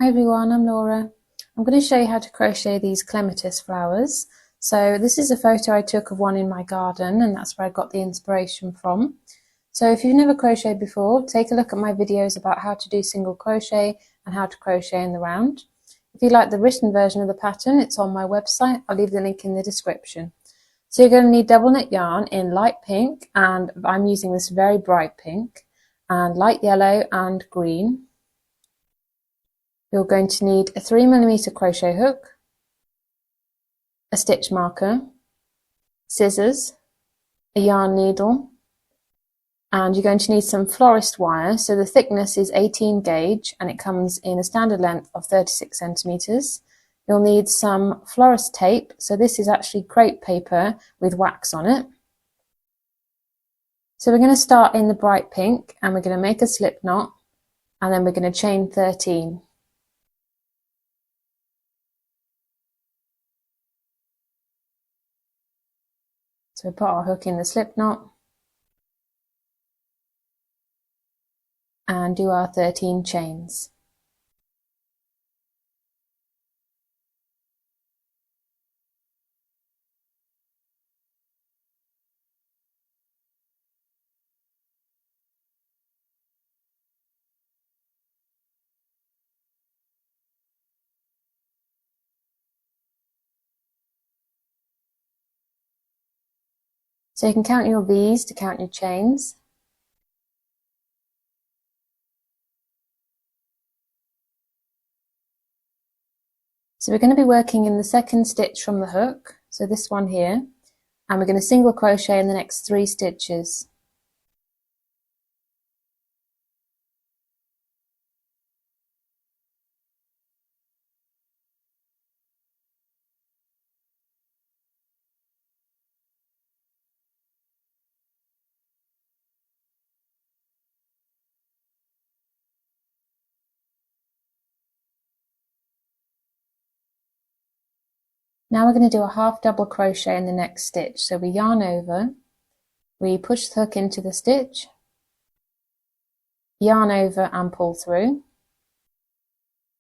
Hi everyone, I'm Laura. I'm going to show you how to crochet these clematis flowers. So this is a photo I took of one in my garden, and that's where I got the inspiration from. So if you've never crocheted before, take a look at my videos about how to do single crochet and how to crochet in the round. If you like the written version of the pattern, it's on my website. I'll leave the link in the description. So you're going to need double knit yarn in light pink, and I'm using this very bright pink, and light yellow and green. You're going to need a 3mm crochet hook, a stitch marker, scissors, a yarn needle, and you're going to need some florist wire. So the thickness is 18 gauge and it comes in a standard length of 36 centimeters. You'll need some florist tape. So this is actually crepe paper with wax on it. So we're going to start in the bright pink and we're going to make a slip knot and then we're going to chain 13. So we put our hook in the slip knot and do our 13 chains. So you can count your V's to count your chains. So we're going to be working in the second stitch from the hook, so this one here, and we're going to single crochet in the next 3 stitches. Now we're going to do a half double crochet in the next stitch. So we yarn over, we push the hook into the stitch, yarn over and pull through.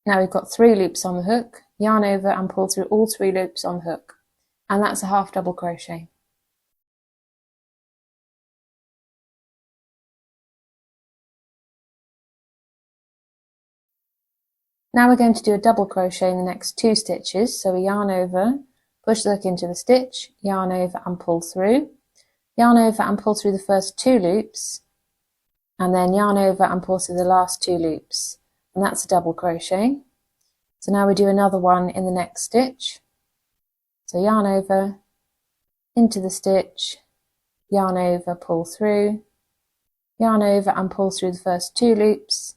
Now we've got 3 loops on the hook, yarn over and pull through all 3 loops on the hook, and that's a half double crochet. Now we're going to do a double crochet in the next 2 stitches. So we yarn over, push the hook into the stitch, yarn over and pull through, yarn over and pull through the first 2 loops, and then yarn over and pull through the last 2 loops, and that's a double crochet. So now we do another one in the next stitch. So yarn over, into the stitch, yarn over, pull through, yarn over and pull through the first 2 loops,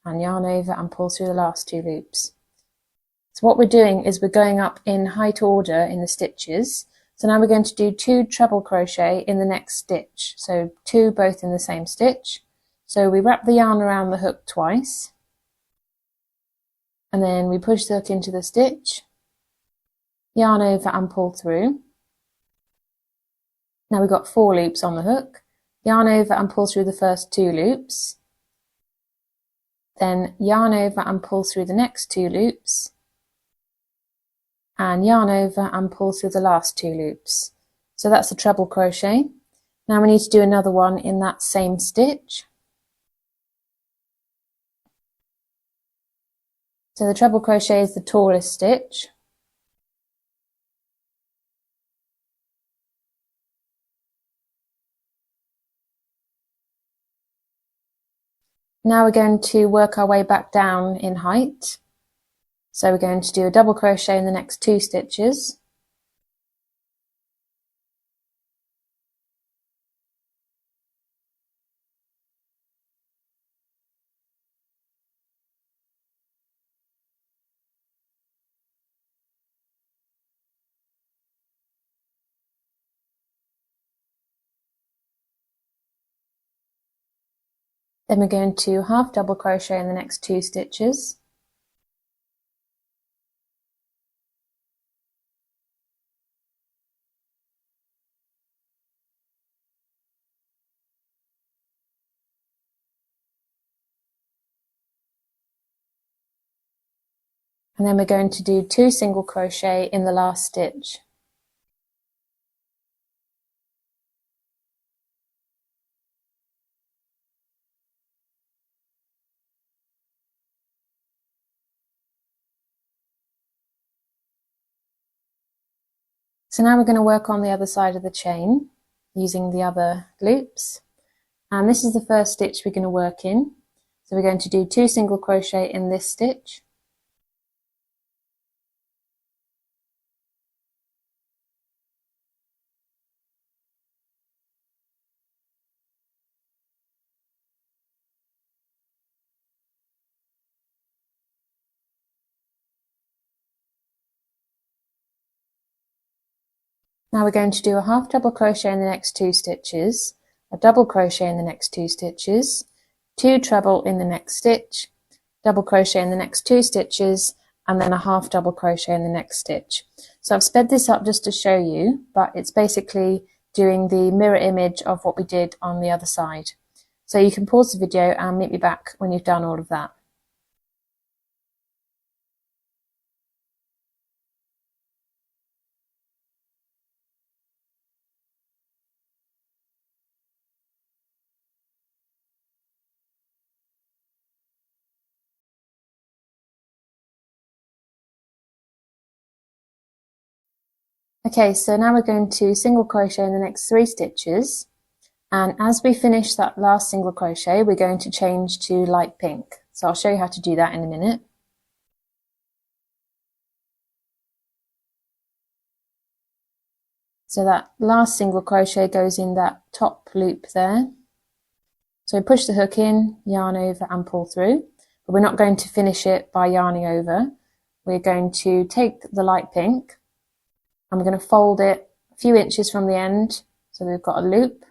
and yarn over and pull through the last 2 loops. So what we're doing is we're going up in height order in the stitches. So now we're going to do 2 treble crochet in the next stitch. So 2 both in the same stitch. So we wrap the yarn around the hook twice, and then we push the hook into the stitch, yarn over and pull through. Now we've got 4 loops on the hook, yarn over and pull through the first 2 loops, then yarn over and pull through the next 2 loops, and yarn over and pull through the last 2 loops. So that's a treble crochet. Now we need to do another one in that same stitch. So the treble crochet is the tallest stitch. Now we're going to work our way back down in height. So we're going to do a double crochet in the next 2 stitches. Then we're going to half double crochet in the next 2 stitches. And then we're going to do 2 single crochet in the last stitch. So now we're going to work on the other side of the chain using the other loops. And this is the first stitch we're going to work in. So we're going to do 2 single crochet in this stitch. Now we're going to do a half double crochet in the next 2 stitches, a double crochet in the next 2 stitches, 2 treble in the next stitch, double crochet in the next 2 stitches, and then a half double crochet in the next stitch. So I've sped this up just to show you, but it's basically doing the mirror image of what we did on the other side. So you can pause the video and meet me back when you've done all of that. Okay, so now we're going to single crochet in the next 3 stitches, and as we finish that last single crochet we're going to change to light pink. So I'll show you how to do that in a minute. So that last single crochet goes in that top loop there. So push the hook in, yarn over and pull through, but we're not going to finish it by yarning over. We're going to take the light pink and we're going to fold it a few inches from the end, so we've got a loop,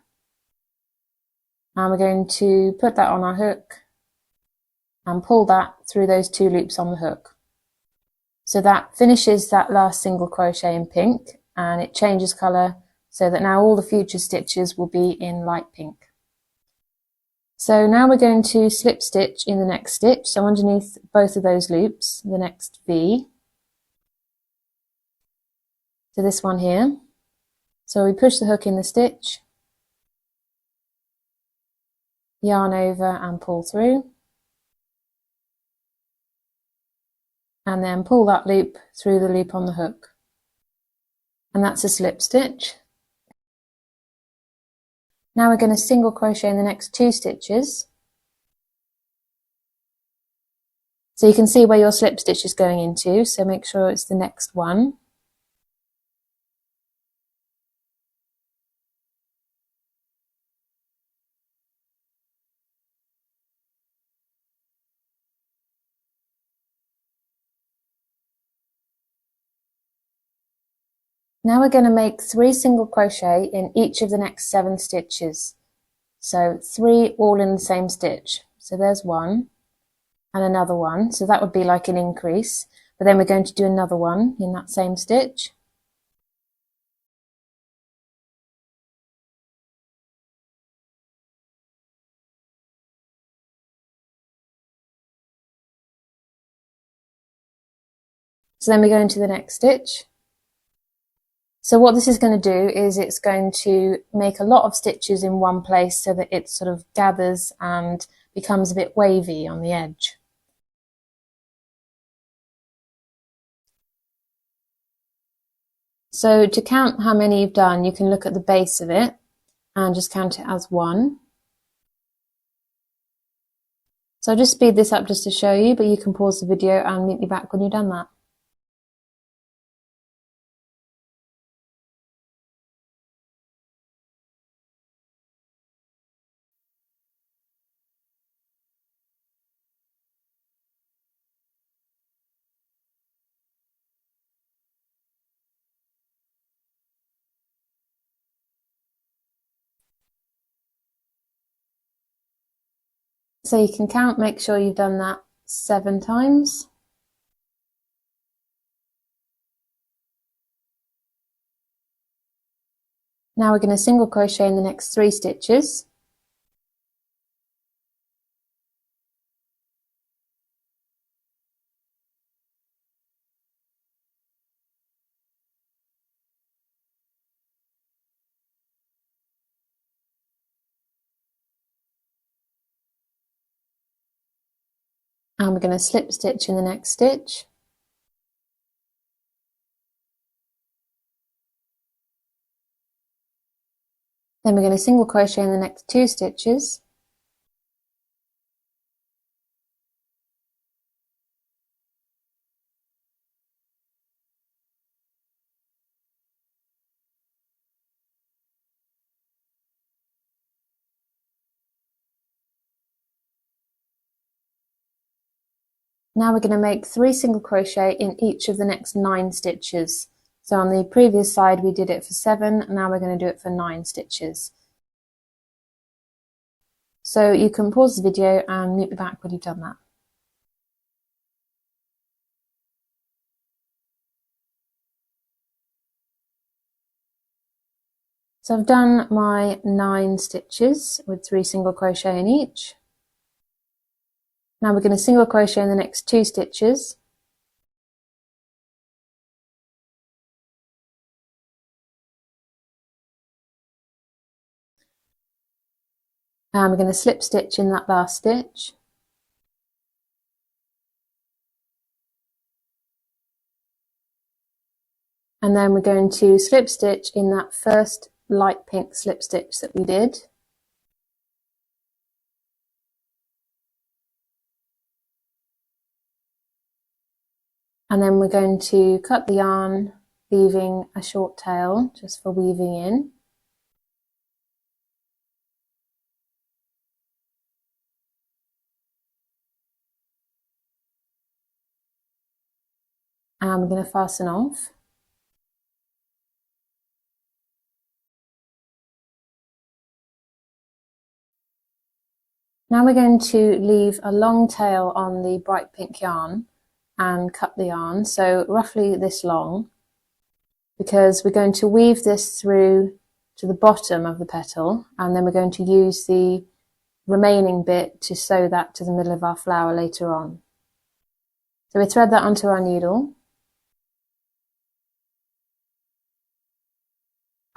and we're going to put that on our hook and pull that through those 2 loops on the hook. So that finishes that last single crochet in pink, and it changes colour so that now all the future stitches will be in light pink. So now we're going to slip stitch in the next stitch, so underneath both of those loops, the next V. So this one here. So we push the hook in the stitch, yarn over and pull through, and then pull that loop through the loop on the hook. And that's a slip stitch. Now we're going to single crochet in the next 2 stitches. So you can see where your slip stitch is going into, so make sure it's the next one. Now we're going to make 3 single crochet in each of the next 7 stitches. So 3 all in the same stitch. So there's one and another one. So that would be like an increase. But then we're going to do another one in that same stitch. So then we go into the next stitch. So what this is going to do is it's going to make a lot of stitches in one place so that it sort of gathers and becomes a bit wavy on the edge. So to count how many you've done, you can look at the base of it and just count it as 1. So I'll just speed this up just to show you, but you can pause the video and meet me back when you've done that. So you can count, make sure you've done that 7 times. Now we're going to single crochet in the next 3 stitches. And we're going to slip stitch in the next stitch. Then we're going to single crochet in the next 2 stitches. Now we're going to make 3 single crochet in each of the next 9 stitches. So on the previous side we did it for 7, now we're going to do it for 9 stitches. So you can pause the video and meet me back when you've done that. So I've done my 9 stitches with 3 single crochet in each. Now we're going to single crochet in the next 2 stitches. And we're going to slip stitch in that last stitch. And then we're going to slip stitch in that first light pink slip stitch that we did. And then we're going to cut the yarn, leaving a short tail just for weaving in. And we're going to fasten off. Now we're going to leave a long tail on the bright pink yarn and cut the yarn, so roughly this long, because we're going to weave this through to the bottom of the petal, and then we're going to use the remaining bit to sew that to the middle of our flower later on. So we thread that onto our needle,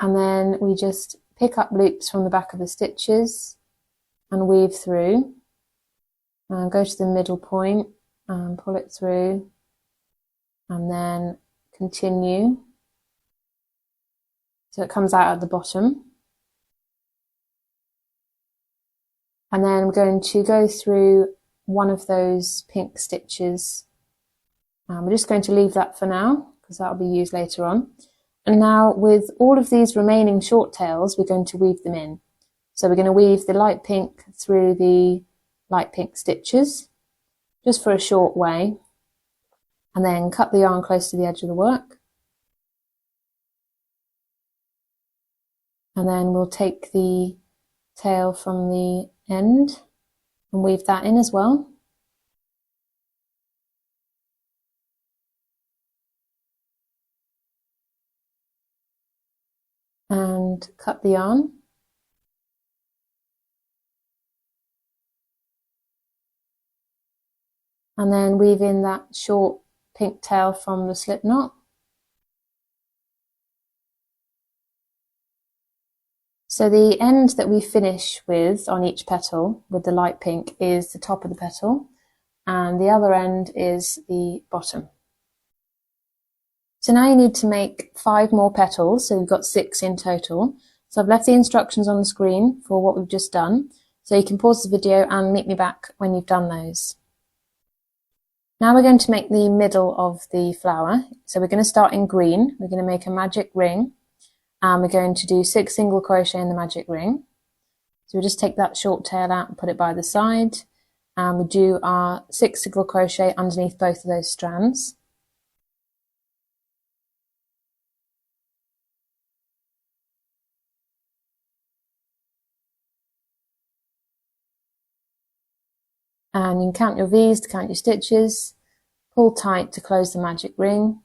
and then we just pick up loops from the back of the stitches and weave through, and go to the middle point and pull it through, and then continue so it comes out at the bottom. And then we're going to go through one of those pink stitches. We're just going to leave that for now because that will be used later on. And now with all of these remaining short tails, we're going to weave them in. So we're going to weave the light pink through the light pink stitches just for a short way, and then cut the yarn close to the edge of the work. And then we'll take the tail from the end and weave that in as well. And cut the yarn. And then weave in that short pink tail from the slip knot. So the end that we finish with on each petal with the light pink is the top of the petal, and the other end is the bottom. So now you need to make 5 more petals, so you've got 6 in total. So I've left the instructions on the screen for what we've just done, so you can pause the video and meet me back when you've done those. Now we're going to make the middle of the flower. So we're going to start in green. We're going to make a magic ring, and we're going to do 6 single crochet in the magic ring. So we just take that short tail out and put it by the side, and we do our 6 single crochet underneath both of those strands. And you can count your V's to count your stitches, pull tight to close the magic ring,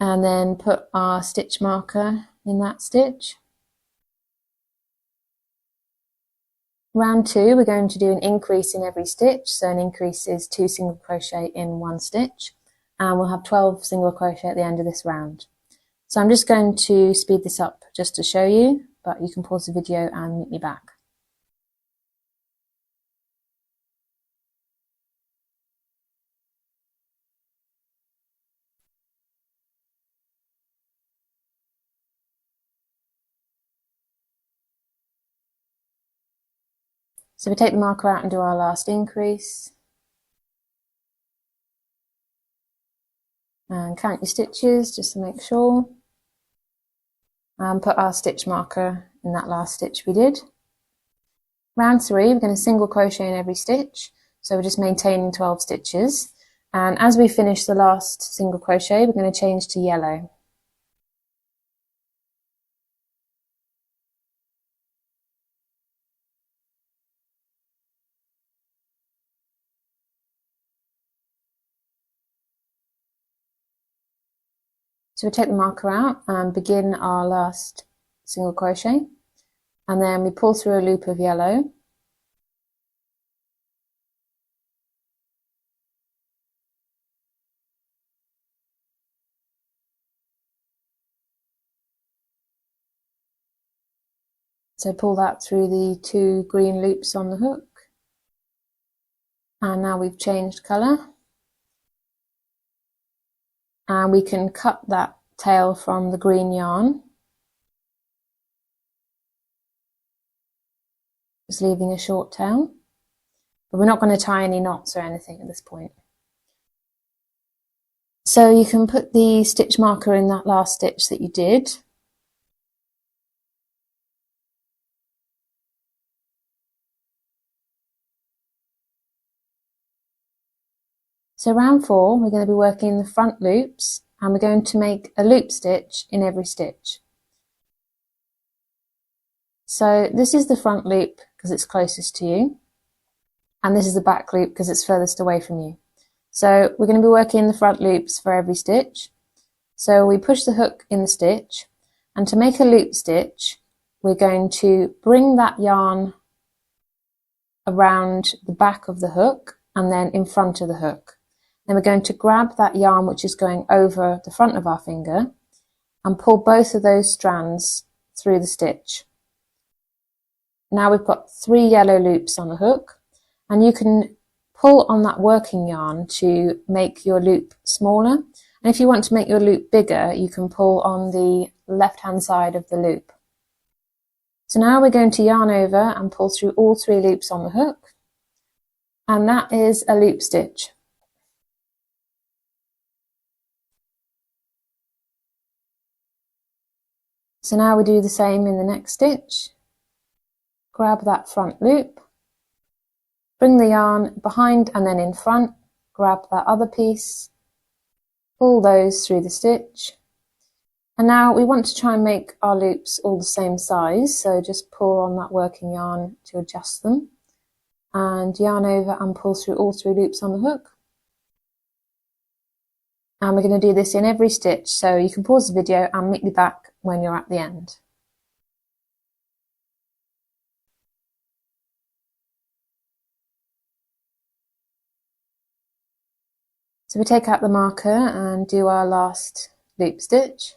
and then put our stitch marker in that stitch. Round 2, we're going to do an increase in every stitch, so an increase is 2 single crochet in 1 stitch, and we'll have 12 single crochet at the end of this round. So I'm just going to speed this up just to show you, but you can pause the video and meet me back. So we take the marker out and do our last increase. And count your stitches just to make sure. And put our stitch marker in that last stitch we did. Round 3, we're going to single crochet in every stitch. So we're just maintaining 12 stitches. And as we finish the last single crochet, we're going to change to yellow. So we take the marker out and begin our last single crochet, and then we pull through a loop of yellow. So pull that through the 2 green loops on the hook. And now we've changed colour. And we can cut that tail from the green yarn, just leaving a short tail. But we're not going to tie any knots or anything at this point. So you can put the stitch marker in that last stitch that you did. So round 4, we're going to be working the front loops, and we're going to make a loop stitch in every stitch. So this is the front loop because it's closest to you, and this is the back loop because it's furthest away from you. So we're going to be working the front loops for every stitch. So we push the hook in the stitch, and to make a loop stitch, we're going to bring that yarn around the back of the hook and then in front of the hook. Then we're going to grab that yarn which is going over the front of our finger and pull both of those strands through the stitch. Now we've got 3 yellow loops on the hook, and you can pull on that working yarn to make your loop smaller. And if you want to make your loop bigger, you can pull on the left hand side of the loop. So now we're going to yarn over and pull through all 3 loops on the hook, and that is a loop stitch. So now we do the same in the next stitch. Grab that front loop, bring the yarn behind and then in front, grab that other piece, pull those through the stitch. And now we want to try and make our loops all the same size, so just pull on that working yarn to adjust them, and yarn over and pull through all 3 loops on the hook. And we're going to do this in every stitch, so you can pause the video and meet me back when you're at the end. So we take out the marker and do our last loop stitch.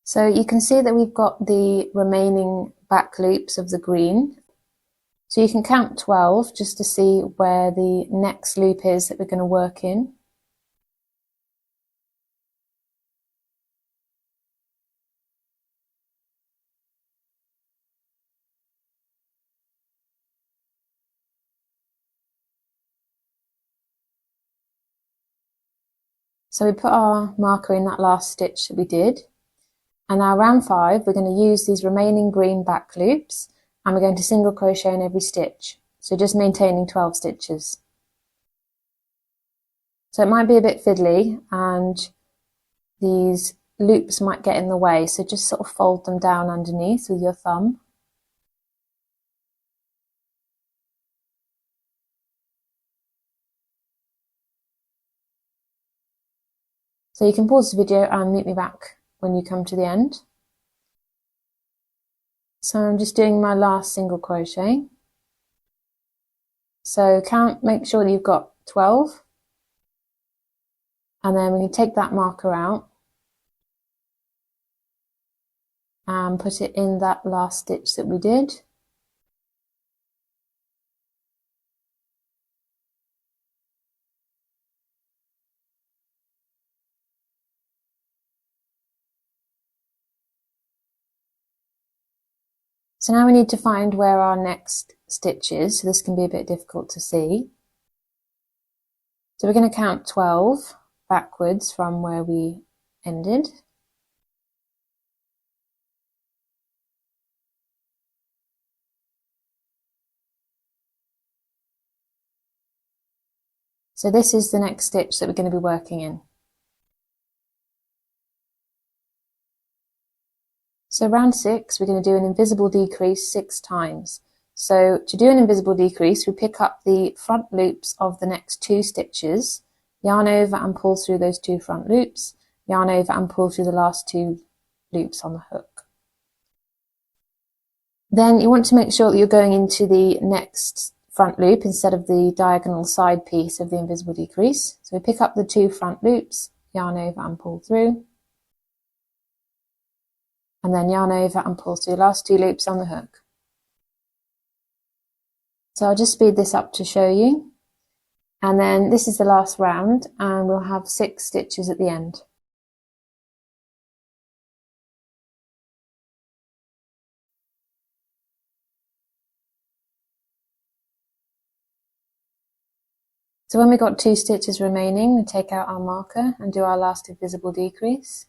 So you can see that we've got the remaining back loops of the green. So you can count 12 just to see where the next loop is that we're going to work in. So we put our marker in that last stitch that we did. And now round 5, we're going to use these remaining green back loops, and we're going to single crochet in every stitch. So just maintaining 12 stitches. So it might be a bit fiddly and these loops might get in the way, so just sort of fold them down underneath with your thumb. So you can pause the video and meet me back when you come to the end. So I'm just doing my last single crochet. So make sure that you've got 12. And then we can take that marker out. and put it in that last stitch that we did. So now we need to find where our next stitch is, so this can be a bit difficult to see. So we're going to count 12 backwards from where we ended. So this is the next stitch that we're going to be working in. So round 6, we're going to do an invisible decrease 6 times. So to do an invisible decrease, we pick up the front loops of the next 2 stitches, yarn over and pull through those 2 front loops, yarn over and pull through the last 2 loops on the hook. Then you want to make sure that you're going into the next front loop instead of the diagonal side piece of the invisible decrease. So we pick up the 2 front loops, yarn over and pull through, and then yarn over and pull through the last 2 loops on the hook. So I'll just speed this up to show you. And then this is the last round, and we'll have 6 stitches at the end. So when we've got 2 stitches remaining, we take out our marker and do our last invisible decrease.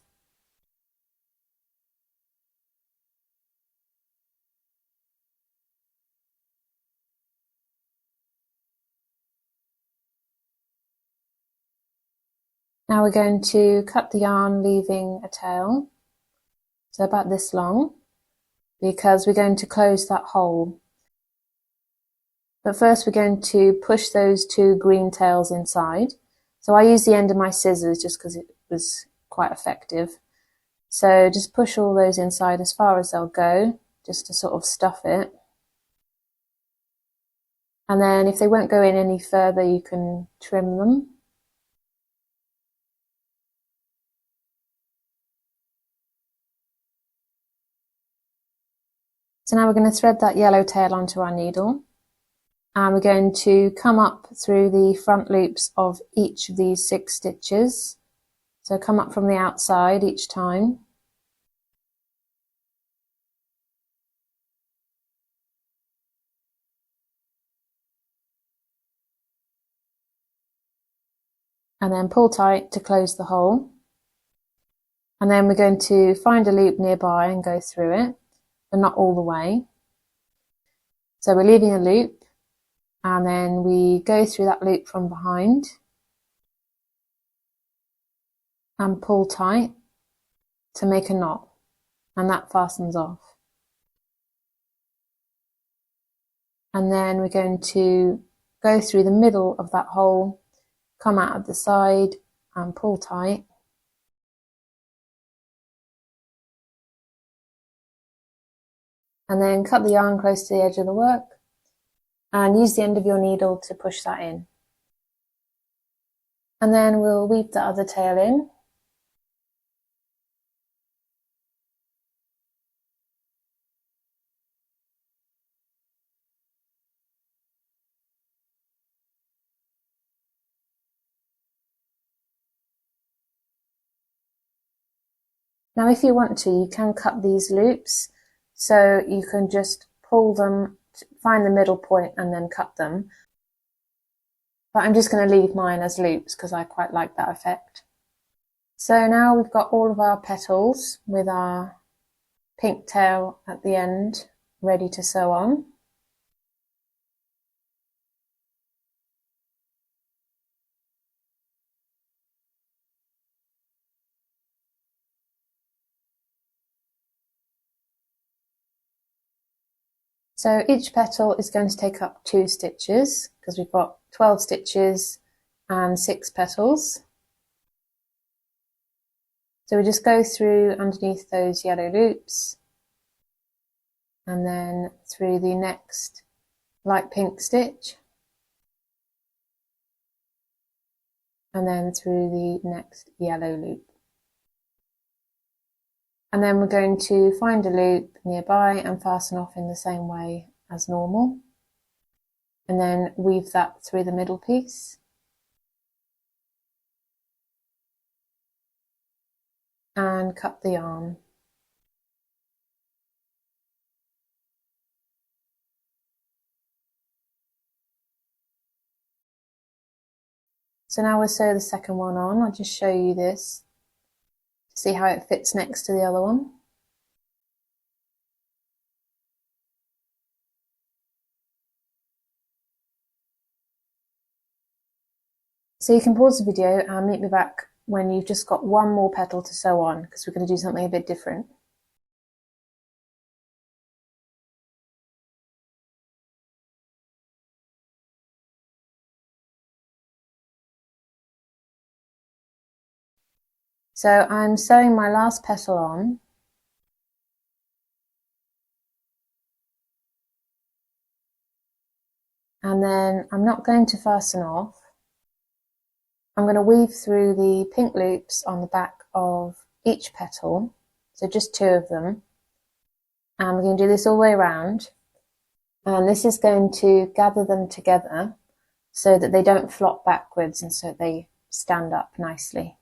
Now we're going to cut the yarn, leaving a tail, so about this long, because we're going to close that hole. But first we're going to push those 2 green tails inside. So I use the end of my scissors just because it was quite effective. So just push all those inside as far as they'll go, just to sort of stuff it. And then if they won't go in any further, you can trim them. So now we're going to thread that yellow tail onto our needle. And we're going to come up through the front loops of each of these 6 stitches. So come up from the outside each time. And then pull tight to close the hole. And then we're going to find a loop nearby and go through it, but not all the way. So we're leaving a loop, and then we go through that loop from behind and pull tight to make a knot, and that fastens off. And then we're going to go through the middle of that hole, come out of the side and pull tight. And then cut the yarn close to the edge of the work and use the end of your needle to push that in. And then we'll weave the other tail in. Now if you want to, you can cut these loops, so you can just pull them, find the middle point and then cut them. But I'm just going to leave mine as loops because I quite like that effect. So now we've got all of our petals with our pink tail at the end ready to sew on. So each petal is going to take up 2 stitches because we've got 12 stitches and 6 petals. So we just go through underneath those yellow loops and then through the next light pink stitch and then through the next yellow loop. And then we're going to find a loop nearby and fasten off in the same way as normal. And then weave that through the middle piece. And cut the yarn. So now we'll sew the second one on. I'll just show you this to see how it fits next to the other one. So you can pause the video and meet me back when you've just got one more petal to sew on, because we're going to do something a bit different. So I'm sewing my last petal on. And then I'm not going to fasten off. I'm going to weave through the pink loops on the back of each petal, so just 2 of them. And we're going to do this all the way around. And this is going to gather them together so that they don't flop backwards and so they stand up nicely.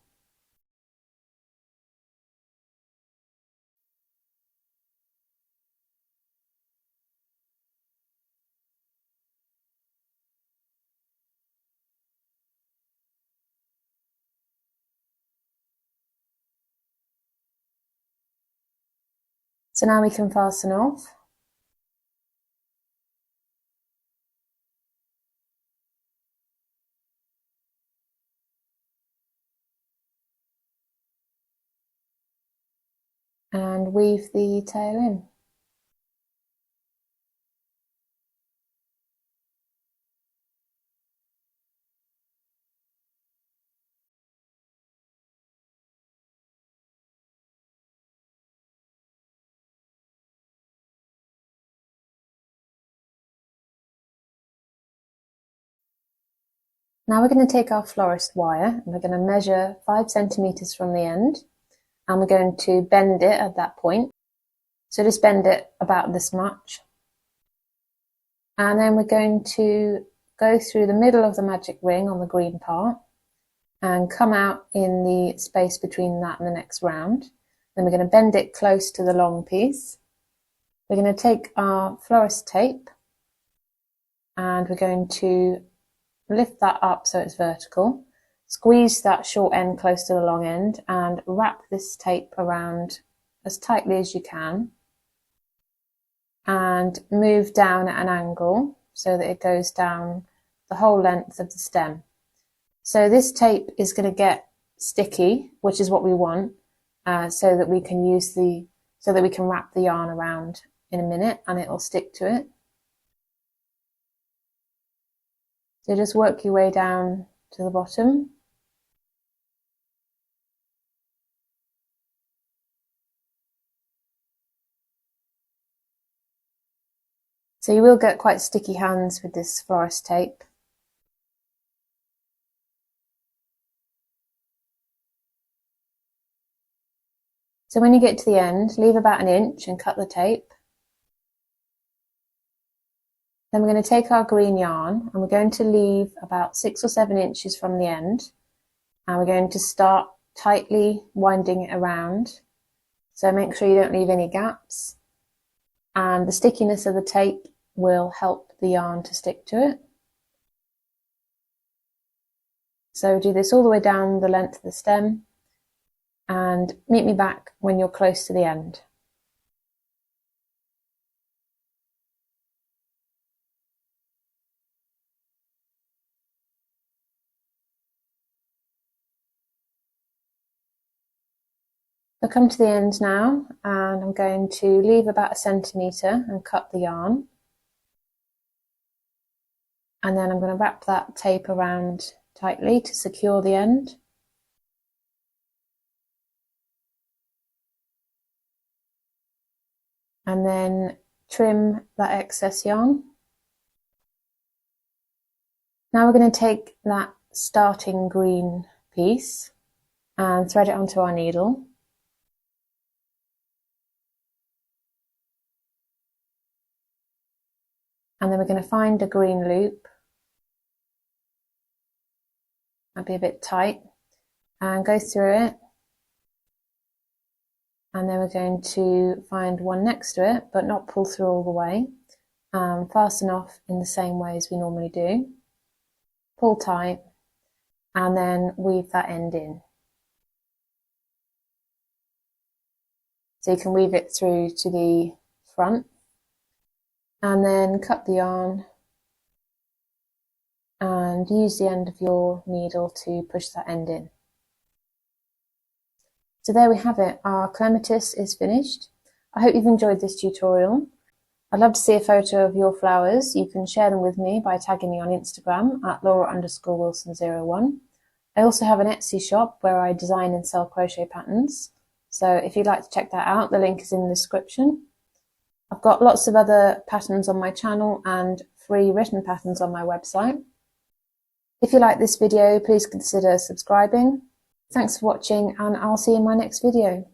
So now we can fasten off. And weave the tail in. Now we're going to take our florist wire and we're going to measure 5 centimeters from the end, and we're going to bend it at that point. So just bend it about this much. And then we're going to go through the middle of the magic ring on the green part and come out in the space between that and the next round. Then we're going to bend it close to the long piece. We're going to take our florist tape and we're going to lift that up so it's vertical, squeeze that short end close to the long end and wrap this tape around as tightly as you can and move down at an angle so that it goes down the whole length of the stem. So this tape is going to get sticky, which is what we want, so that we can wrap the yarn around in a minute and it will stick to it. So just work your way down to the bottom. So you will get quite sticky hands with this florist tape. So when you get to the end, leave about 1 inch and cut the tape. Then we're going to take our green yarn and we're going to leave about 6 or 7 inches from the end, and we're going to start tightly winding it around. So make sure you don't leave any gaps, and the stickiness of the tape will help the yarn to stick to it. So do this all the way down the length of the stem and meet me back when you're close to the end. I've come to the end now and I'm going to leave about 1 centimetre and cut the yarn. And then I'm going to wrap that tape around tightly to secure the end. And then trim that excess yarn. Now we're going to take that starting green piece and thread it onto our needle. And then we're going to find a green loop. Might be a bit tight. And go through it. And then we're going to find one next to it, but not pull through all the way. Fasten off in the same way as we normally do. Pull tight. And then weave that end in. So you can weave it through to the front. And then cut the yarn. And use the end of your needle to push that end in. So there we have it, our clematis is finished. I hope you've enjoyed this tutorial. I'd love to see a photo of your flowers. You can share them with me by tagging me on Instagram at Laura_Wilson01. I also have an Etsy shop where I design and sell crochet patterns. So if you'd like to check that out, the link is in the description. I've got lots of other patterns on my channel and free written patterns on my website. If you like this video, please consider subscribing. Thanks for watching, and I'll see you in my next video.